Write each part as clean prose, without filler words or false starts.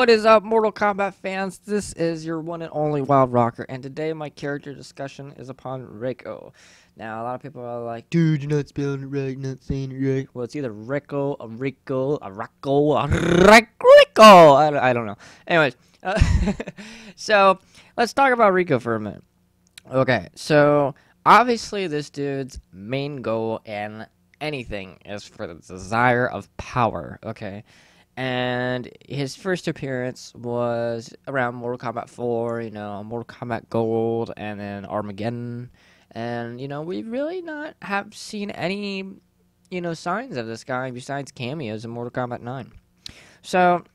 What is up, Mortal Kombat fans? This is your one and only Wild Rocker, and today my character discussion is upon Reiko. Now, a lot of people are like, dude, you're not spelling it right, you're not saying it right. Well, it's either Reiko, a Rico, a Rocco, a Rico. I don't know. Anyways, so let's talk about Rico for a minute. Okay, so obviously this dude's main goal in anything is for the desire of power, okay? And his first appearance was around Mortal Kombat 4, Mortal Kombat Gold, and then Armageddon. And, we really not have seen any, signs of this guy besides cameos in Mortal Kombat 9. So,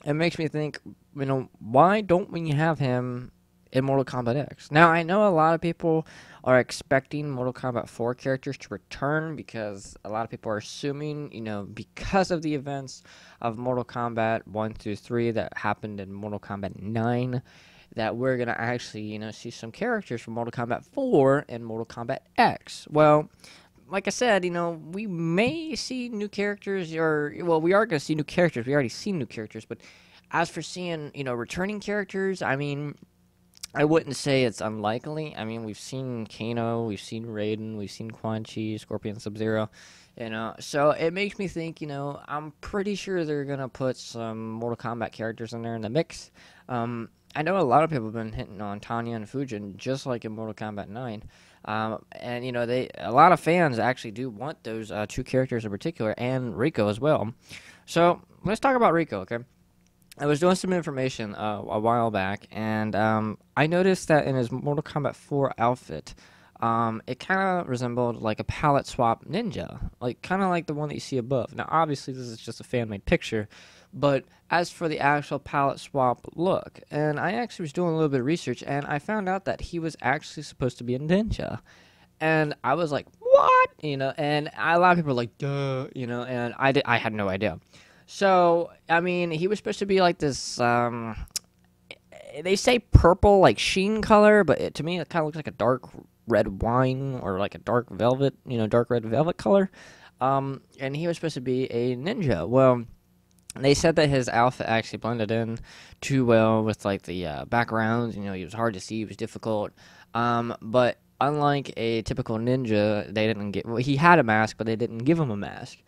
it makes me think, why don't we have him in Mortal Kombat X? Now, I know a lot of people are expecting Mortal Kombat 4 characters to return because a lot of people are assuming, because of the events of Mortal Kombat 1 through 3 that happened in Mortal Kombat 9, that we're going to actually, see some characters from Mortal Kombat 4 and Mortal Kombat X. Well, like I said, we may see new characters, we are going to see new characters. We already seen new characters, but as for seeing, returning characters, I wouldn't say it's unlikely. We've seen Kano, we've seen Raiden, we've seen Quan Chi, Scorpion Sub-Zero, so it makes me think, I'm pretty sure they're going to put some Mortal Kombat characters in there in the mix. I know a lot of people have been hitting on Tanya and Fujin, just like in Mortal Kombat 9. And, a lot of fans actually do want those two characters in particular, and Rico as well. So, let's talk about Rico, okay? I was doing some information a while back, and I noticed that in his Mortal Kombat 4 outfit, it kind of resembled like a palette swap ninja, kind of like the one that you see above. Now, obviously, this is just a fan-made picture, but as for the actual palette swap look, and I actually was doing a little bit of research, and I found out that he was actually supposed to be a ninja, and I was like, what? And a lot of people were like, duh, and I had no idea. So, he was supposed to be like this, they say purple, like sheen color, but to me it kind of looks like a dark red wine or like a dark velvet, dark red velvet color. And he was supposed to be a ninja. Well, they said that his outfit actually blended in too well with like the backgrounds. He was hard to see, he was difficult. But unlike a typical ninja, they didn't he had a mask, but they didn't give him a mask.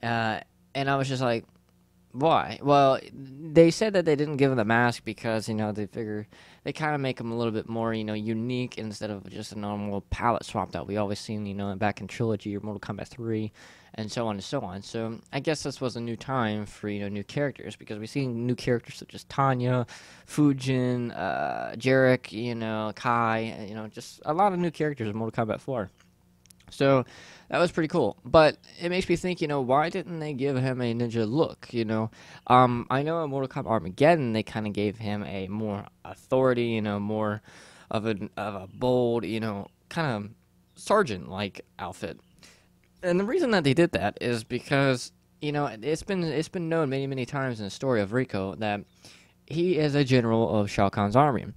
And I was just like, why? Well, they said that they didn't give him the mask because, they figure they kind of make him a little bit more, unique instead of just a normal palette swap that we always seen, back in Trilogy or Mortal Kombat 3 and so on and so on. So I guess this was a new time for, new characters because we've seen new characters such as Tanya, Fujin, Jarek, Kai, just a lot of new characters in Mortal Kombat 4. So that was pretty cool, but it makes me think, why didn't they give him a ninja look? I know in Mortal Kombat Armageddon they kind of gave him a more authority, more of a bold, kind of sergeant-like outfit. And the reason that they did that is because it's been known many times in the story of Rico that he is a general of Shao Kahn's army.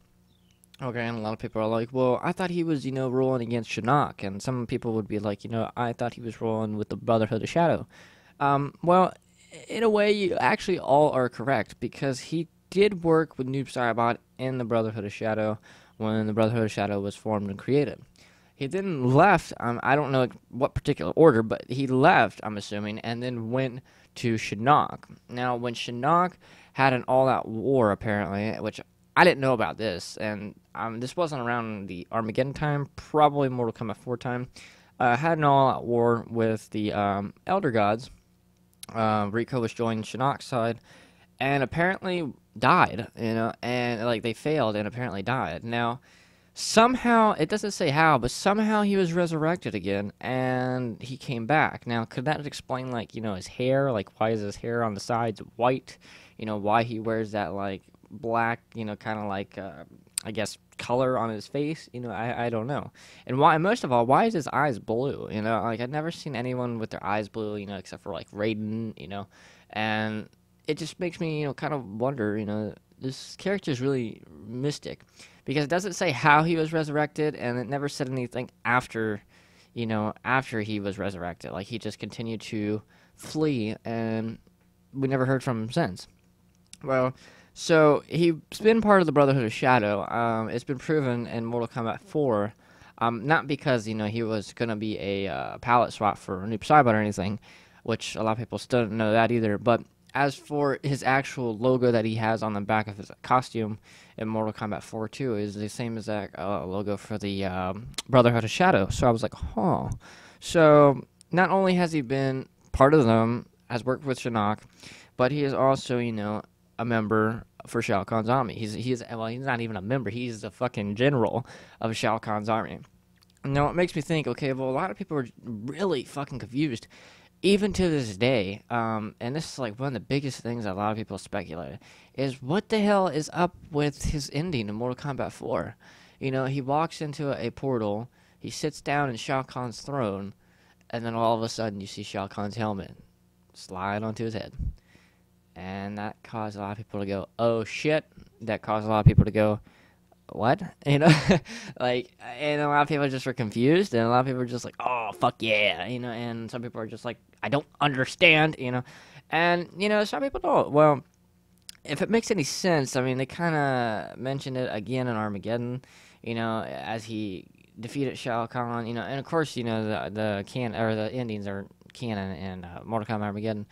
Okay, and a lot of people are like, well, I thought he was, rolling against Shinnok, and some people would be like, I thought he was rolling with the Brotherhood of Shadow. Well, in a way, you actually all are correct, because he did work with Noob Saibot in the Brotherhood of Shadow when the Brotherhood of Shadow was formed and created. He then left, I don't know what particular order, but he left, I'm assuming, and then went to Shinnok. Now, when Shinnok had an all-out war, apparently, which I didn't know about this, and this wasn't around the Armageddon time, probably Mortal Kombat 4 time. Had an all-out war with the Elder Gods. Rico was joining Shinnok's side, and apparently died, and they failed and apparently died. Now, somehow, it doesn't say how, but somehow he was resurrected again, and he came back. Now, could that explain, his hair? Why is his hair on the sides white? Why he wears that, black, kind of I guess, color on his face, I don't know. And most of all, why is his eyes blue, I've never seen anyone with their eyes blue, except for, Raiden, and it just makes me, kind of wonder, this character is really mystic, because it doesn't say how he was resurrected, and it never said anything after he was resurrected, he just continued to flee, and we never heard from him since. Well, So he's been part of the Brotherhood of Shadow. It's been proven in Mortal Kombat 4. Not because he was gonna be a palette swap for Noob Saibot or anything, which a lot of people still don't know that either. But as for his actual logo that he has on the back of his costume in Mortal Kombat 4 too, is the same exact logo for the Brotherhood of Shadow. So I was like, huh. So not only has he been part of them, has worked with Shinnok, but he is also, a member for Shao Kahn's army. He's not even a member. He's the fucking general of Shao Kahn's army. Now it makes me think. Okay, well, a lot of people are really fucking confused, even to this day. And this is like one of the biggest things that a lot of people speculate is what the hell is up with his ending in Mortal Kombat 4. He walks into a portal. He sits down in Shao Kahn's throne, and then all of a sudden you see Shao Kahn's helmet slide onto his head. And that caused a lot of people to go, oh shit. That caused a lot of people to go, what? Like, and a lot of people just were confused, and a lot of people were just like, oh, fuck yeah, and some people are just like, I don't understand, and, some people don't. Well, if it makes any sense, I mean, they kind of mentioned it again in Armageddon, as he defeated Shao Kahn, and of course, the endings are canon in Mortal Kombat Armageddon.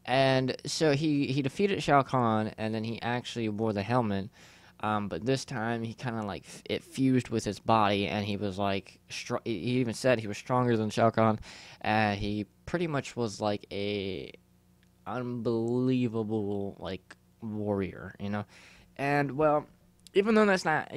And so he defeated Shao Kahn, and then he actually wore the helmet. But this time he kind of like it fused with his body, and he was like he even said he was stronger than Shao Kahn, and he pretty much was like a unbelievable like warrior, And well, even though that's not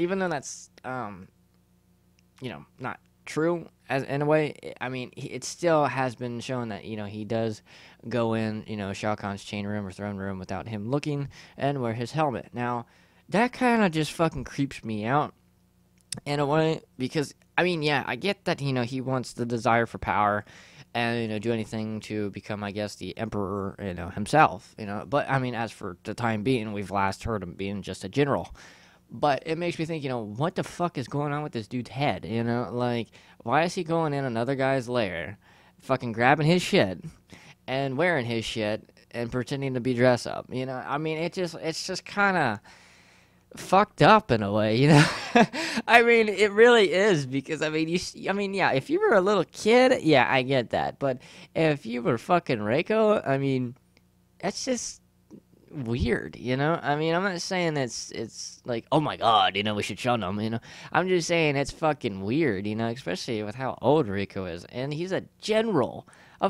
true as in a way, I mean, it still has been shown that he does go in Shao Kahn's chain room or throne room without him looking and wear his helmet. Now that kind of just fucking creeps me out in a way, because I mean, yeah, I get that he wants the desire for power and do anything to become, I guess, the emperor himself, but I mean, as for the time being, we've last heard him being just a general. But it makes me think, what the fuck is going on with this dude's head? Like, why is he going in another guy's lair, fucking grabbing his shit, and wearing his shit, and pretending to be dressed up? I mean, it's just kind of fucked up in a way, I mean, it really is, because I mean, yeah, if you were a little kid, yeah, I get that. But if you were fucking Reiko, I mean, that's just weird, I mean, I'm not saying it's like, oh my god, we should shun him, I'm just saying it's fucking weird, especially with how old Rico is, and he's a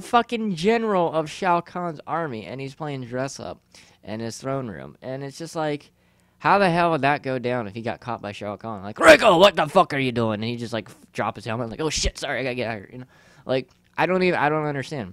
fucking general of Shao Kahn's army, and he's playing dress up in his throne room, and it's just like, how the hell would that go down if he got caught by Shao Kahn? Like, Rico, what the fuck are you doing? And he just like drop his helmet, like, oh shit, sorry, I gotta get out of here, like, I don't understand.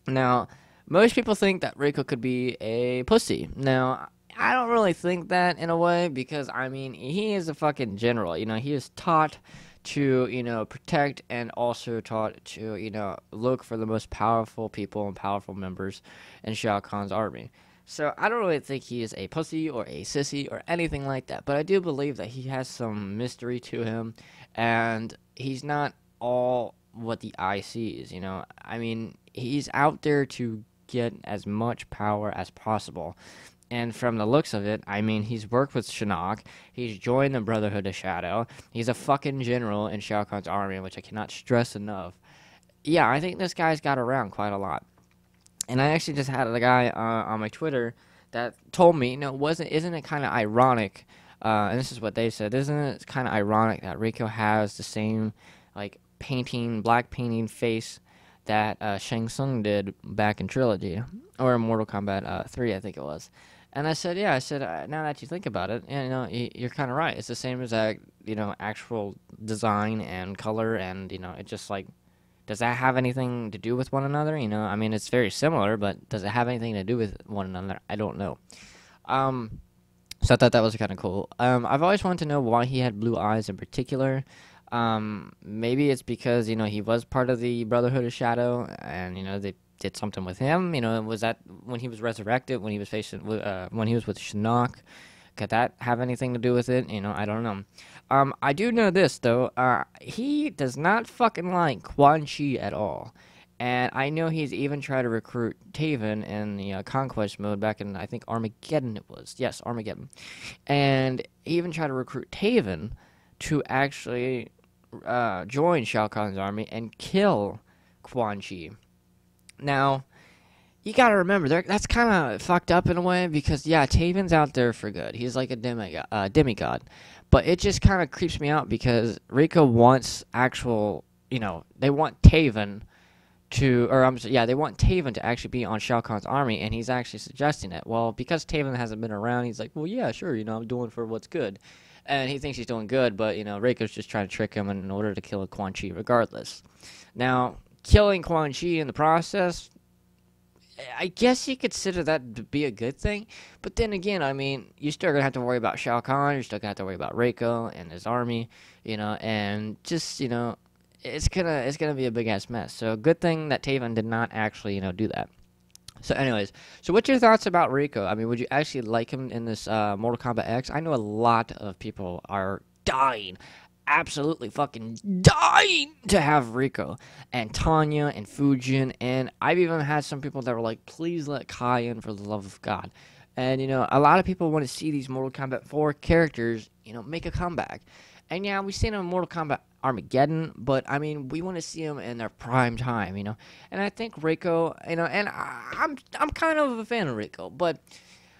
Now, most people think that Reiko could be a pussy. Now, I don't really think that in a way, because, I mean, he is a fucking general. He is taught to, protect, and also taught to, look for the most powerful people and powerful members in Shao Kahn's army. So I don't really think he is a pussy or a sissy or anything like that. But I do believe that he has some mystery to him, and he's not all what the eye sees, I mean, he's out there to get as much power as possible. And from the looks of it, I mean, he's worked with Shinnok, he's joined the Brotherhood of Shadow, he's a fucking general in Shao Kahn's army, which I cannot stress enough. Yeah, I think this guy's got around quite a lot. And I actually just had a guy on my Twitter that told me, isn't it kind of ironic, and this is what they said, isn't it kind of ironic that Reiko has the same, like, black painting face that Shang Tsung did back in Trilogy, or Mortal Kombat 3, I think it was. And I said, yeah, now that you think about it, you're kind of right. It's the same as actual design and color, and, it's just like, does that have anything to do with one another? I mean, it's very similar, but does it have anything to do with one another? I don't know. So I thought that was kind of cool. I've always wanted to know why he had blue eyes in particular. Maybe it's because, he was part of the Brotherhood of Shadow, and, they did something with him. Was that when he was resurrected, when he was when he was with Shinnok? Could that have anything to do with it? I don't know. I do know this, though. He does not fucking like Quan Chi at all. And I know he's even tried to recruit Taven in the Conquest mode back in, I think, Armageddon it was. Yes, Armageddon. And he even tried to recruit Taven to actually join Shao Kahn's army and kill Quan Chi. Now, you gotta remember, that's kind of fucked up in a way because, yeah, Taven's out there for good. He's like a demigod. But it just kind of creeps me out because Reiko wants actual, they want Taven they want Taven to actually be on Shao Kahn's army, and he's actually suggesting it. Well, because Taven hasn't been around, he's like, well, yeah, sure, I'm doing for what's good. And he thinks he's doing good, but, Reiko's just trying to trick him in order to kill Quan Chi regardless. Now, killing Quan Chi in the process, I guess you consider that to be a good thing, but then again, I mean, you're still gonna have to worry about Shao Kahn, you're still gonna have to worry about Reiko and his army, and just, it's gonna be a big ass mess. So good thing that Taven did not actually, do that. So anyways, so what's your thoughts about Reiko? I mean, would you actually like him in this Mortal Kombat X? I know a lot of people are dying, absolutely fucking dying to have Reiko and Tanya and Fujin, and I've even had some people that were like, please let Kai in for the love of God. And a lot of people want to see these Mortal Kombat 4 characters, make a comeback. And yeah, we've seen them in Mortal Kombat Armageddon, but I mean, we want to see them in their prime time, And I think Reiko, and I'm kind of a fan of Reiko, but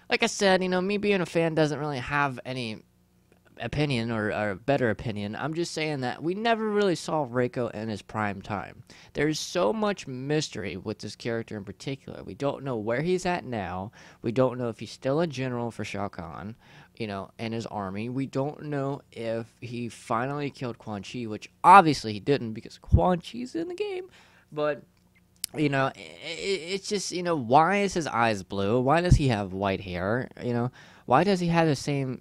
like I said, me being a fan doesn't really have any opinion or a better opinion. I'm just saying that we never really saw Reiko in his prime time. There's so much mystery with this character in particular. We don't know where he's at now. We don't know if he's still a general for Shao Kahn, and his army. We don't know if he finally killed Quan Chi, which obviously he didn't because Quan Chi's in the game. But it's just, why is his eyes blue? Why does he have white hair? Why does he have the same,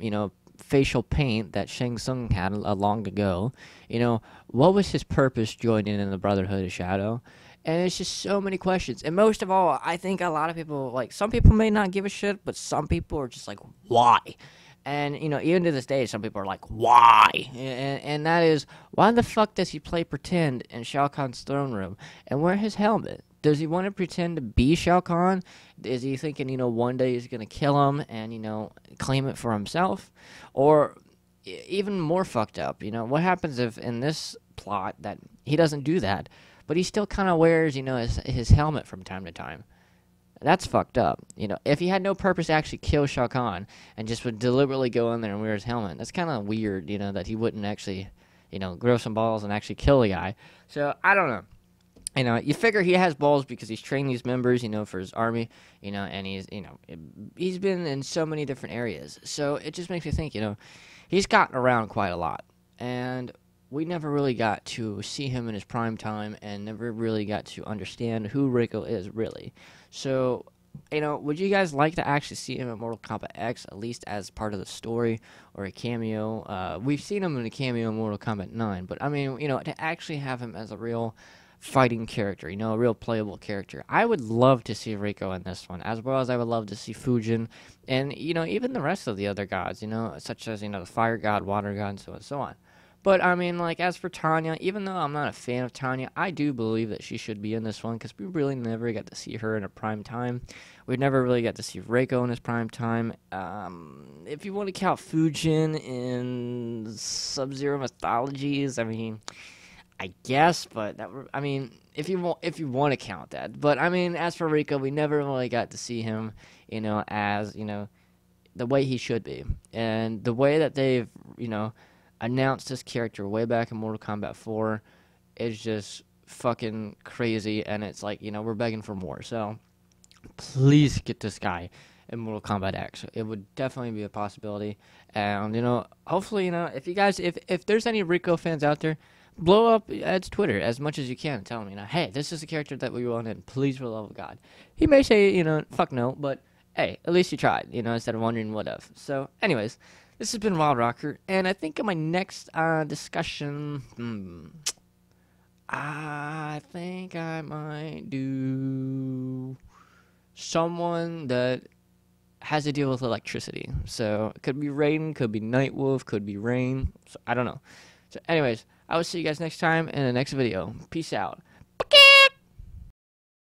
facial paint that Shang Tsung had long ago? What was his purpose joining in the Brotherhood of Shadow? And it's just so many questions. And most of all, I think a lot of people, some people may not give a shit, but some people are just like, why? And, even to this day, some people are like, why? And that is, why the fuck does he play pretend in Shao Kahn's throne room and wear his helmet? Does he want to pretend to be Shao Kahn? Is he thinking, one day he's going to kill him and, claim it for himself? Or even more fucked up, what happens if in this plot that he doesn't do that, but he still kind of wears, his helmet from time to time? That's fucked up. If he had no purpose to actually kill Shao Kahn and just would deliberately go in there and wear his helmet, that's kind of weird, that he wouldn't actually, grow some balls and actually kill the guy. So, I don't know. You figure he has balls because he's trained these members, for his army, and he's been in so many different areas. So it just makes me think, he's gotten around quite a lot. And we never really got to see him in his prime time and never really got to understand who Reiko is, really. So, would you guys like to actually see him in Mortal Kombat X, at least as part of the story or a cameo? We've seen him in a cameo in Mortal Kombat 9, but, I mean, to actually have him as a real fighting character, a real playable character. I would love to see Reiko in this one, as well as I would love to see Fujin, and, even the rest of the other gods, such as, the Fire God, Water God, and so on and so on. But, I mean, as for Tanya, even though I'm not a fan of Tanya, I do believe that she should be in this one, because we really never got to see her in her prime time. We never really got to see Reiko in his prime time. If you want to count Fujin in Sub-Zero mythologies, I mean, I guess, but if you want to count that. But, I mean, as for Reiko, we never really got to see him, as, the way he should be. And the way that they've, announced this character way back in Mortal Kombat 4 is just fucking crazy, and it's like, we're begging for more. So, please get this guy in Mortal Kombat X. It would definitely be a possibility. And, hopefully, if you guys, if there's any Reiko fans out there, blow up Ed's Twitter as much as you can and tell him, hey, this is the character that we want in. Please, for the love of God. He may say, fuck no, but hey, at least you tried, instead of wondering what if. So, anyways, this has been Wild Rocker, and I think in my next discussion, I think I might do someone that has to deal with electricity. So, it could be Raiden, could be Nightwolf, could be Rain. So, I don't know. So, anyways, I will see you guys next time in the next video. Peace out.